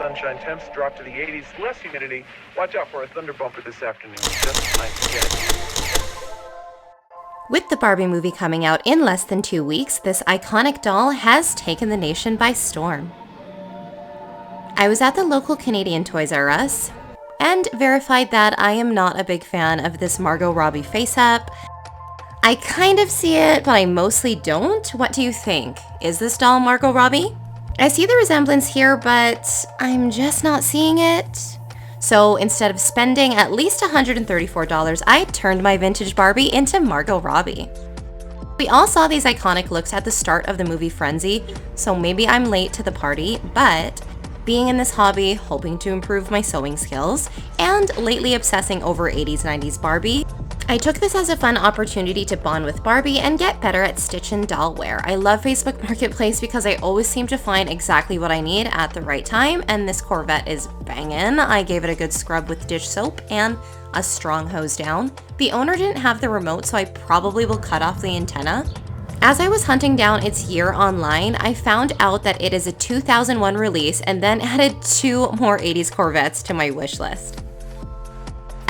sunshine. Temps drop to the 80s. Less humidity. Watch out for a thunder bumper this afternoon. Just nice to get. With the Barbie movie coming out in less than 2 weeks, this iconic doll has taken the nation by storm. I was at the local Canadian Toys R Us and verified that I am not a big fan of this Margot Robbie face-up. I kind of see it, but I mostly don't. What do you think? Is this doll Margot Robbie? I see the resemblance here, but I'm just not seeing it. So instead of spending at least $134, I turned my vintage Barbie into Margot Robbie. We all saw these iconic looks at the start of the movie Frenzy, so maybe I'm late to the party, but being in this hobby, hoping to improve my sewing skills, and lately obsessing over 80s 90s Barbie, I took this as a fun opportunity to bond with Barbie and get better at stitch-in doll wear. I love Facebook Marketplace because I always seem to find exactly what I need at the right time, and this Corvette is bangin'. I gave it a good scrub with dish soap and a strong hose down. The owner didn't have the remote, so I probably will cut off the antenna. As I was hunting down its year online, I found out that it is a 2001 release and then added 2 more 80s Corvettes to my wish list.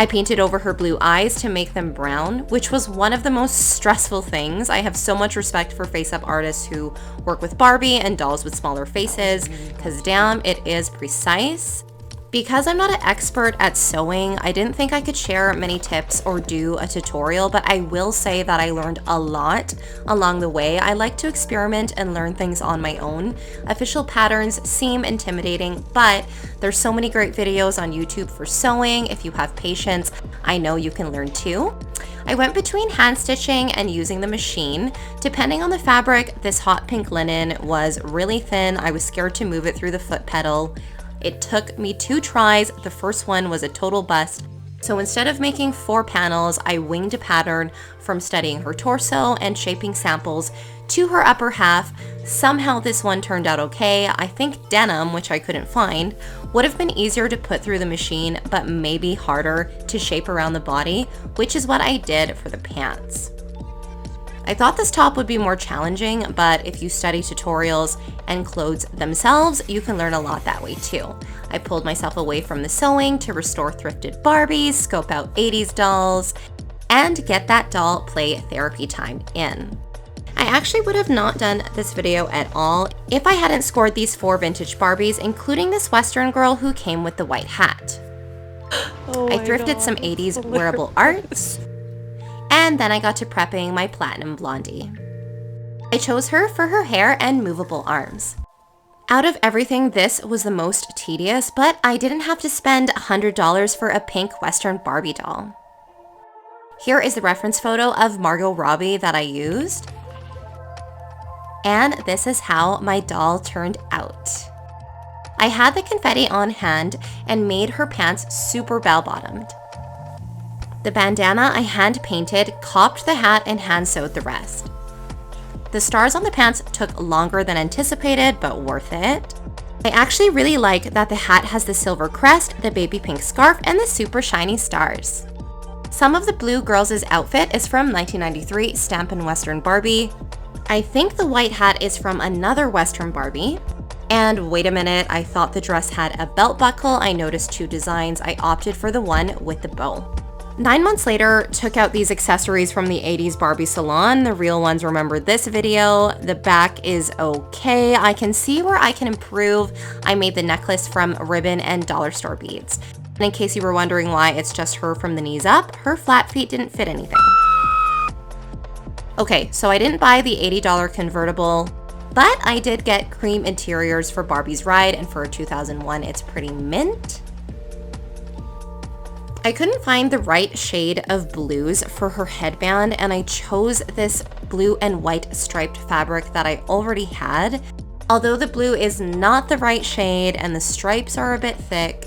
I painted over her blue eyes to make them brown, which was one of the most stressful things. I have so much respect for face-up artists who work with Barbie and dolls with smaller faces, because damn, it is precise. Because I'm not an expert at sewing, I didn't think I could share many tips or do a tutorial, but I will say that I learned a lot along the way. I like to experiment and learn things on my own. Official patterns seem intimidating, but there's so many great videos on YouTube for sewing. If you have patience, I know you can learn too. I went between hand stitching and using the machine. Depending on the fabric, this hot pink linen was really thin. I was scared to move it through the foot pedal. It took me 2 tries. The first one was a total bust. So instead of making 4 panels, I winged a pattern from studying her torso and shaping samples to her upper half. Somehow this one turned out okay. I think denim, which I couldn't find, would have been easier to put through the machine, but maybe harder to shape around the body, which is what I did for the pants. I thought this top would be more challenging, but if you study tutorials and clothes themselves, you can learn a lot that way too. I pulled myself away from the sewing to restore thrifted Barbies, scope out 80s dolls, and get that doll play therapy time in. I actually would have not done this video at all if I hadn't scored these 4 vintage Barbies, including this Western girl who came with the white hat. I thrifted some 80s wearable arts, and then I got to prepping my platinum blondie. I chose her for her hair and movable arms. Out of everything, this was the most tedious, but I didn't have to spend $100 for a pink Western Barbie doll. Here is the reference photo of Margot Robbie that I used. And this is how my doll turned out. I had the confetti on hand and made her pants super bell-bottomed. The bandana I hand-painted, copped the hat, and hand-sewed the rest. The stars on the pants took longer than anticipated, but worth it. I actually really like that the hat has the silver crest, the baby pink scarf, and the super shiny stars. Some of the blue girls' outfit is from 1993 Stampin' Western Barbie. I think the white hat is from another Western Barbie. And wait a minute, I thought the dress had a belt buckle. I noticed 2 designs. I opted for the one with the bow. 9 months later, took out these accessories from the 80s Barbie salon. The real ones remembered this video. The back is okay. I can see where I can improve. I made the necklace from ribbon and dollar store beads. And in case you were wondering why it's just her from the knees up, her flat feet didn't fit anything. Okay, so I didn't buy the $80 convertible, but I did get cream interiors for Barbie's ride, and for a 2001, it's pretty mint. I couldn't find the right shade of blues for her headband, and I chose this blue and white striped fabric that I already had. Although the blue is not the right shade and the stripes are a bit thick,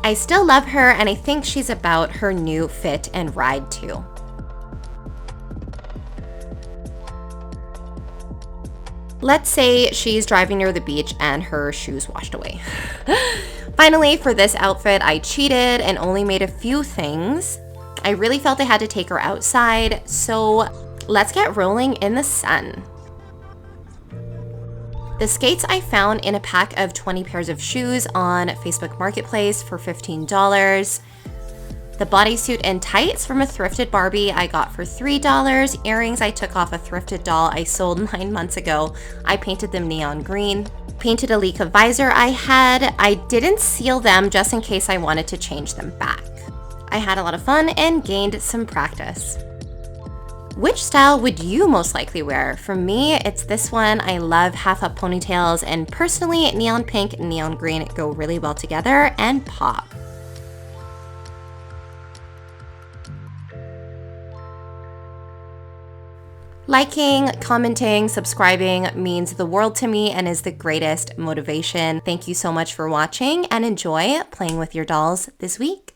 I still love her, and I think she's about her new fit and ride too. Let's say she's driving near the beach and her shoes washed away. Finally, for this outfit, I cheated and only made a few things. I really felt I had to take her outside, so let's get rolling in the sun. The skates I found in a pack of 20 pairs of shoes on Facebook Marketplace for $15. The bodysuit and tights from a thrifted Barbie I got for $3. Earrings I took off a thrifted doll I sold 9 months ago. I painted them neon green. Painted a Leica visor I had. I didn't seal them just in case I wanted to change them back. I had a lot of fun and gained some practice. Which style would you most likely wear? For me, it's this one. I love half-up ponytails, and personally, neon pink and neon green go really well together and pop. Liking, commenting, subscribing means the world to me and is the greatest motivation. Thank you so much for watching, and enjoy playing with your dolls this week.